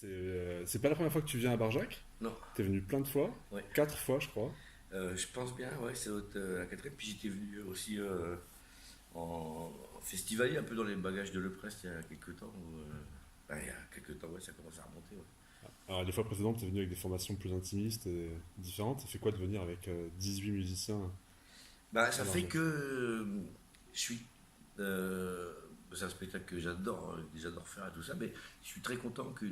C'est pas la première fois que tu viens à Barjac? Non, T'es venu plein de fois, ouais. 4 fois je crois. Je pense bien, ouais, c'est la quatrième. Puis j'étais venu aussi en festivalier, un peu dans les bagages de Leprest il y a quelques temps. Il y a quelques temps, ouais, ça commence à remonter, ouais. Alors les fois précédentes, t'es venu avec des formations plus intimistes et différentes. Ça fait quoi de venir avec 18 musiciens Bah, à ça fait Barjac? que je suis. C'est un spectacle que j'adore, que j'adore faire et tout ça, mais je suis très content que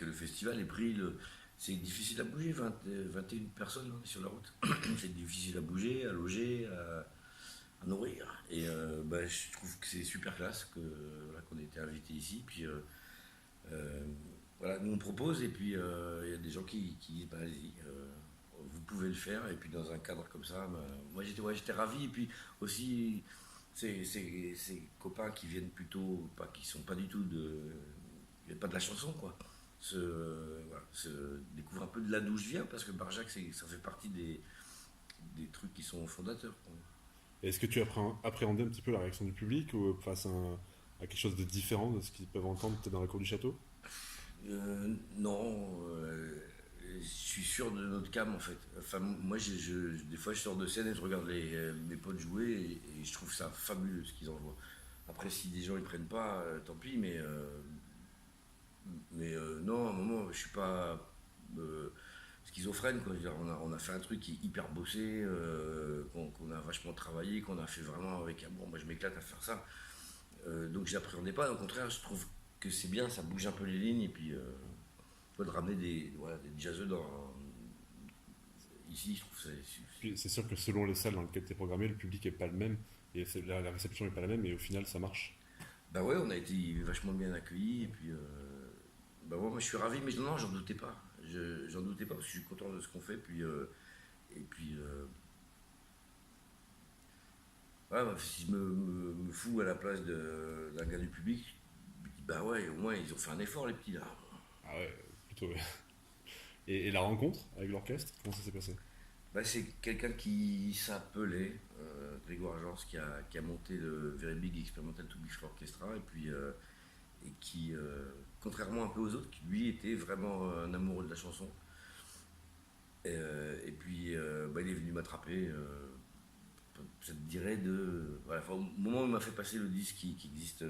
le festival ait pris le. C'est difficile à bouger, 21 personnes on est sur la route. C'est difficile à bouger, à loger, à nourrir. Et bah, je trouve que c'est super classe voilà, qu'on ait été invité ici. Puis euh, voilà, nous on propose et puis il y a des gens qui disent bah, allez-y, vous pouvez le faire. Et puis dans un cadre comme ça, bah, moi j'étais ravi. Et puis aussi, ces copains qui viennent plutôt, pas, qui sont pas du tout pas de la chanson quoi. Voilà, se découvre un peu de là d'où je viens parce que Barjac ça fait partie des trucs qui sont fondateurs quoi. Et est-ce que tu appréhendais un petit peu la réaction du public ou face à quelque chose de différent de ce qu'ils peuvent entendre peut-être dans la cour du château? Non, je suis sûr de notre cam en fait. Enfin, moi, des fois, je sors de scène et je regarde mes potes jouer et je trouve ça fabuleux ce qu'ils envoient. Après, si des gens ils prennent pas, tant pis, mais non, à un moment, je suis pas euh, schizophrène. Quoi. Je veux dire, on a fait un truc qui est hyper bossé, qu'on a vachement travaillé, qu'on a fait vraiment avec amour. Moi, je m'éclate à faire ça. Donc, j'appréhendais pas. Au contraire, je trouve que c'est bien, ça bouge un peu les lignes et puis de ramener voilà, des jazzeux ici, je trouve que Puis c'est sûr que selon les salles dans lesquelles tu es programmé, le public est pas le même et la réception est pas la même et au final ça marche. bah ouais, on a été vachement bien accueillis et puis bah ouais, moi je suis ravi, mais non, j'en doutais pas. J'en doutais pas parce que je suis content de ce qu'on fait. Et puis ouais, bah, si je me fous à la place d'un gars du public, je me dis, bah ouais, au moins ils ont fait un effort les petits là. Ah ouais, plutôt ouais. Et la rencontre avec l'orchestre, comment ça s'est passé? Bah, c'est quelqu'un qui s'appelait Grégoire Agence qui a monté le Very Big Experimental to Beach Orchestra et puis et qui, contrairement un peu aux autres, qui lui était vraiment un amoureux de la chanson. Et puis bah, il est venu m'attraper, ça te dirait de. Voilà, enfin, au moment où il m'a fait passer le disque qui existe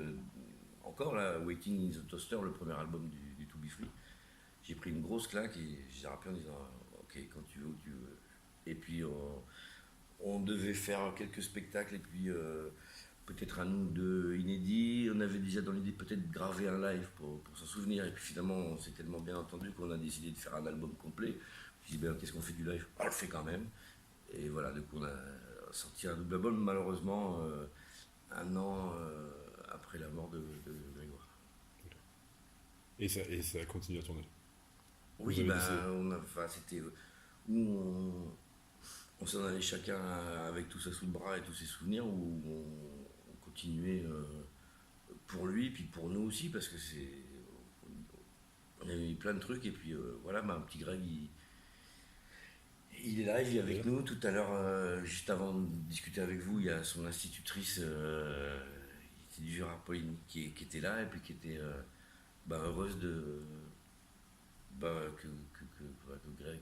encore, là, Waiting in the Toaster, le premier album du To Be Free, j'ai pris une grosse claque et j'ai rappelé en disant ok, quand tu veux, où tu veux. Et puis on devait faire quelques spectacles et puis peut-être un ou deux inédits. On avait déjà dans l'idée peut-être de graver un live pour s'en souvenir. Et puis finalement, on s'est tellement bien entendu qu'on a décidé de faire un album complet. Je dis, ben, qu'est-ce qu'on fait du live? On le fait quand même. Et voilà, donc on a sorti un double album, malheureusement, un an après la mort de Grégoire. Et ça continue à tourner. Vous Oui, avez ben, décidé. enfin, c'était où on s'en allait chacun avec tout ça sous le bras et tous ses souvenirs, où on continuait pour lui, puis pour nous aussi, parce que on a eu plein de trucs, et puis voilà, un petit Greg, il est là, il vit avec D'ailleurs. nous. Tout à l'heure, juste avant de discuter avec vous, il y a son institutrice, c'est du Gérard Pauline, qui était là, et puis qui était bah, heureuse bah, que Greg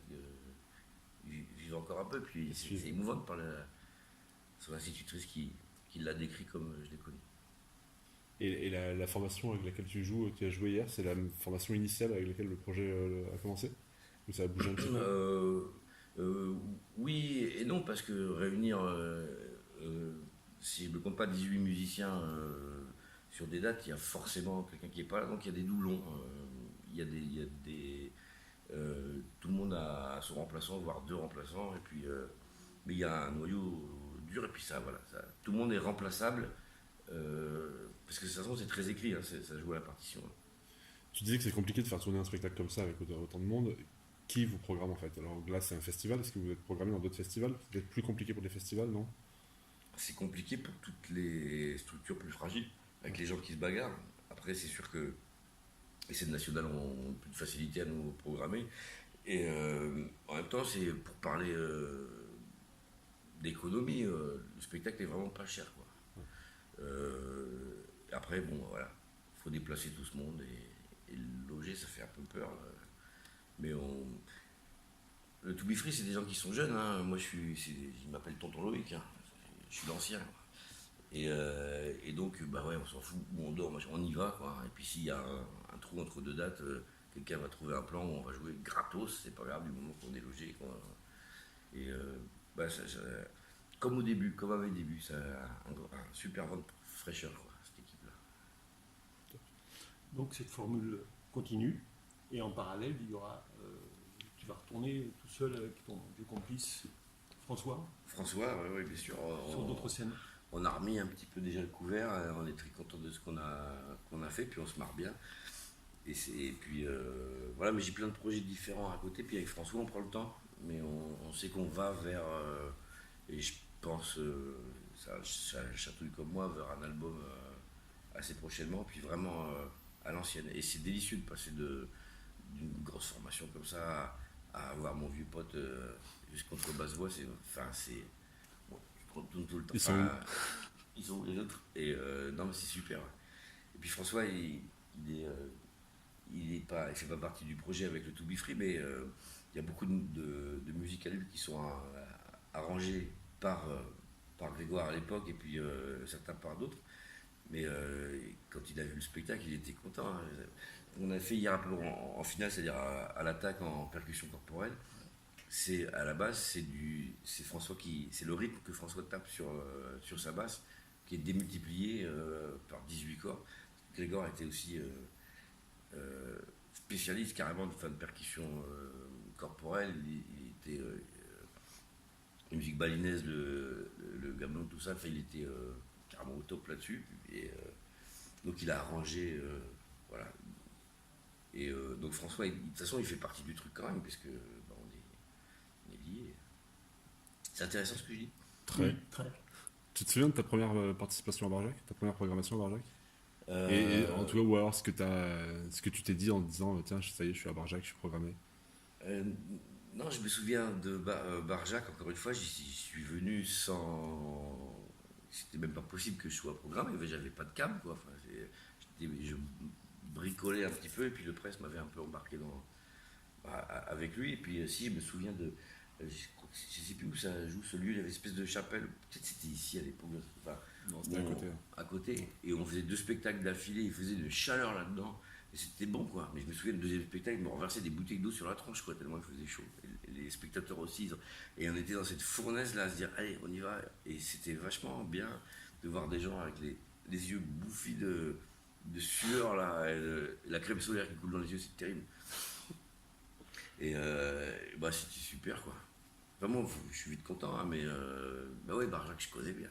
vive encore un peu, puis Et c'est suivre. émouvant de parler à son institutrice qui l'a décrit comme je l'ai connu. Et la formation avec laquelle tu as joué hier, c'est la formation initiale avec laquelle le projet a commencé? Ou ça a bougé un petit peu? Euh, euh, oui et non, parce que réunir, euh, si je ne me compte pas 18 musiciens sur des dates, il y a forcément quelqu'un qui n'est pas là, donc il y a des doublons. Il y a des tout le monde a son remplaçant, voire deux remplaçants, et puis, mais il y a un noyau dur, et puis ça, voilà, tout le monde est remplaçable, parce que de toute façon c'est très écrit, hein, ça joue à la partition. Tu disais que c'est compliqué de faire tourner un spectacle comme ça avec autant de monde. Qui vous programme en fait? Alors là, c'est un festival. Est-ce que vous êtes programmé dans d'autres festivals? C'est peut-être plus compliqué pour les festivals, non? C'est compliqué pour toutes les structures plus fragiles, avec les gens qui se bagarrent. Après, c'est sûr que les scènes nationales ont plus de facilité à nous programmer. Et en même temps, c'est pour parler d'économie, le spectacle est vraiment pas cher. Quoi. Après, bon, voilà. faut déplacer tout ce monde et le loger, ça fait un peu peur. Mais le To Be Free, c'est des gens qui sont jeunes. Hein. Moi, il m'appelle Tonton Loïc. Hein. Je suis l'ancien. Et donc, bah ouais, on s'en fout où on dort, on y va, quoi. Et puis s'il y a un trou entre deux dates, quelqu'un va trouver un plan où on va jouer gratos, c'est pas grave du moment qu'on est logé, quoi. Et bah, comme au début, comme à mes débuts, ça a un super vent de fraîcheur, quoi, cette équipe-là. Donc cette formule continue, et en parallèle, il y aura, tu vas retourner tout seul avec ton vieux complice François François, oui, bien sûr. sur d'autres scènes. On a remis un petit peu déjà le couvert, on est très content de ce qu'on a fait, puis on se marre bien. Et puis voilà, mais j'ai plein de projets différents à côté, puis avec François on prend le temps, mais on sait qu'on va vers, et je pense, ça chatouille comme moi, vers un album assez prochainement, puis vraiment à l'ancienne. Et c'est délicieux de passer d'une grosse formation comme ça à avoir mon vieux pote juste contre basse-voix, c'est bon, je retourne tout le temps. Ils sont les autres. Et non, mais c'est super. Et puis François, il fait pas partie du projet avec le To Be Free, mais il y a beaucoup de musiques à lui qui sont arrangées par Grégoire à l'époque, et puis certains par d'autres. Mais quand il a vu le spectacle, il était content. Hein. On a fait hier un peu en finale, c'est-à-dire à l'attaque en percussion corporelle. À la base, c'est François c'est le rythme que François tape sur sa basse, qui est démultiplié par 18 corps. Grégoire était aussi spécialiste carrément de percussion corporelle. Il était la musique balinaise, le gamelan, tout ça. Enfin, il était carrément au top là-dessus. Et donc il a arrangé, voilà. Et donc François, de toute façon, il fait partie du truc quand même, parce que bah, on est liés. C'est intéressant ce que je dis. Très. Très. Tu te souviens de ta première participation à Barjac, ta première programmation à Barjac? Et en tout cas, ou alors ce que tu t'es dit en te disant tiens, ça y est, je suis à Barjac, je suis programmé. Non, je me souviens de Barjac, encore une fois, j'y suis venu sans. C'était même pas possible que je sois programmé, j'avais pas de cam, quoi. Enfin, je bricolais un petit peu, et puis le presse m'avait un peu embarqué avec lui. Et puis, si, je me souviens de. Je sais plus où ça joue, ce lieu, il y avait une espèce de chapelle, peut-être c'était ici à l'époque. Enfin, Non, c'était à côté. À côté, et on faisait 2 spectacles d'affilée, il faisait de chaleur là-dedans, et c'était bon, quoi. Mais je me souviens du deuxième spectacle, ils me renversaient des bouteilles d'eau sur la tronche, quoi, tellement il faisait chaud. Et les spectateurs aussi, et on était dans cette fournaise là, à se dire, allez, on y va. Et c'était vachement bien de voir des gens avec les yeux bouffis de sueur, là, et la crème solaire qui coule dans les yeux, c'est terrible. Et bah, c'était super, quoi. Vraiment, je suis vite content, hein, mais bah ouais, Barjac, je connais bien.